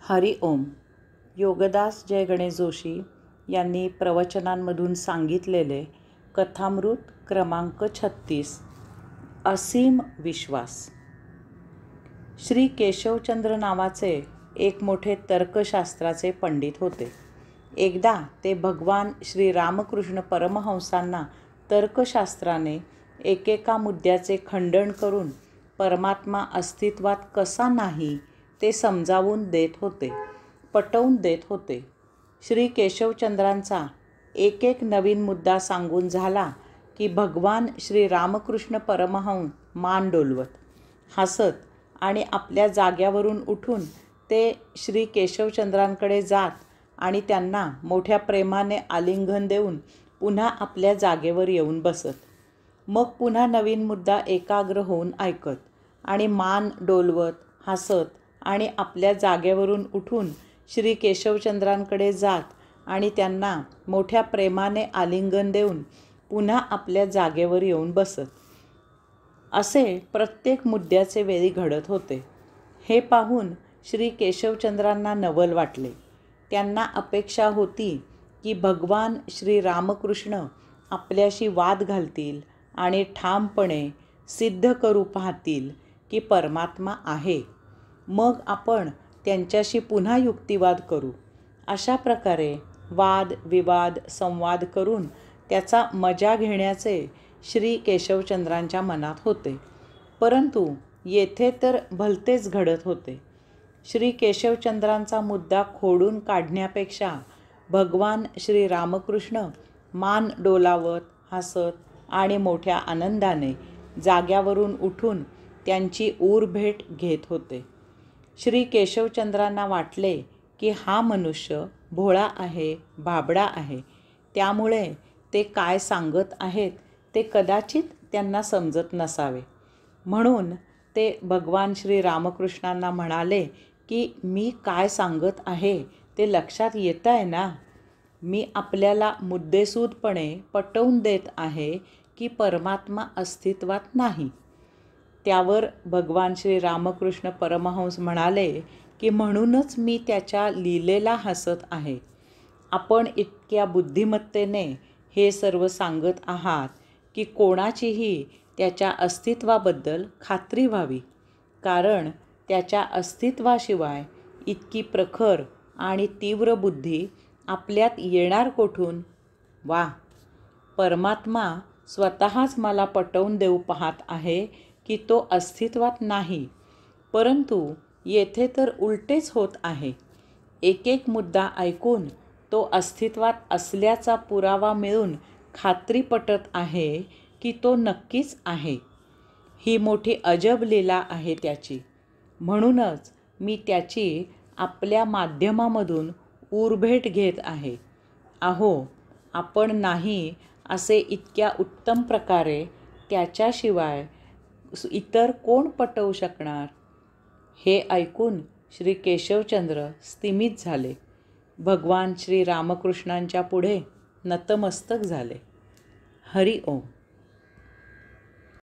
हरि ओम. योगदास जय गणेश जोशी यांनी प्रवचनांमधून सांगितलेले कथामृत क्रमांक 36 असीम विश्वास. श्री केशवचंद्र नावाचे एक मोठे तर्कशास्त्राचे पंडित होते. एकदा ते भगवान श्री रामकृष्ण परमहंसांना तर्कशास्त्राने एकेका मुद्द्याचे खंडन करून परमात्मा अस्तित्वात कसा नाही ते समजावून देत होते, पटवून देत होते. श्री केशवचंद्रांचा एक एक नवीन मुद्दा सांगून झाला की भगवान श्री रामकृष्ण परमहंस मान डोलवत, हसत आणि आपल्या जाग्यावरून उठून ते श्री केशवचंद्रांकडे जात आणि त्यांना मोठ्या प्रेमाने आलिंगन देऊन पुन्हा आपल्या जागेवर येऊन बसत. मग पुन्हा नवीन मुद्दा एकाग्र होऊन ऐकत आणि मान डोलवत, हसत आणि आपल्या जागेवरून उठून श्री केशवचंद्रांकडे जात आणि त्यांना मोठ्या प्रेमाने आलिंगन देऊन पुन्हा आपल्या जागेवर येऊन बसत. असे प्रत्येक मुद्द्याचे वेळी घडत होते. हे पाहून श्री केशवचंद्रांना नवल वाटले. त्यांना अपेक्षा होती की भगवान श्री रामकृष्ण आपल्याशी वाद घालतील आणि ठामपणे सिद्ध करू पाहतील की परमात्मा आहे. मग आपण त्यांच्याशी पुन्हा युक्तिवाद करू. अशा प्रकारे वाद विवाद संवाद करून त्याचा मजा घेण्याचे श्री केशवचंद्रांच्या मनात होते. परंतु येथे तर भलतेच घडत होते. श्री केशवचंद्रांचा मुद्दा खोडून काढण्यापेक्षा भगवान श्री रामकृष्ण मान डोलावत, हसत आणि मोठ्या आनंदाने जाग्यावरून उठून त्यांची ऊरभेट घेत होते. श्री केशवचंद्रांना वाटले की हा मनुष्य भोळा आहे, भाबडा आहे, त्यामुळे ते काय सांगत आहेत ते कदाचित त्यांना समजत नसावे. म्हणून ते भगवान श्री रामकृष्णांना म्हणाले की मी काय सांगत आहे ते लक्षात येत आहे ना. मी आपल्याला मुद्देसूदपणे पटवून देत आहे की परमात्मा अस्तित्वात नाही. त्यावर भगवान श्री रामकृष्ण परमहंस म्हणाले की म्हणूनच मी त्याच्या लीलेला हसत आहे. आपण इतक्या बुद्धिमत्तेने हे सर्व सांगत आहात की कोणाचीही त्याच्या अस्तित्वाबद्दल खात्री व्हावी, कारण त्याच्या अस्तित्वाशिवाय इतकी प्रखर आणि तीव्र बुद्धी आपल्यात येणार कोठून? वा, परमात्मा स्वतःच मला पटवून देऊ पाहत आहे की तो अस्तित्वात नाही. परंतु येथे तर उलटेच होत आहे. एक एक मुद्दा ऐकून तो अस्तित्वात असल्याचा पुरावा मिळून खात्री पटत आहे की तो नक्कीच आहे. ही मोठी अजब लीला आहे त्याची. म्हणूनच मी त्याची आपल्या माध्यमामधून ऊरभेट घेत आहे. अहो, आपण नाही असे इतक्या उत्तम प्रकारे त्याच्याशिवाय इतर कोण पटवू शकणार? हे ऐकून श्री केशवचंद्र स्तिमित झाले. भगवान श्री रामकृष्णांच्या पुढे नतमस्तक झाले. हरि ओम.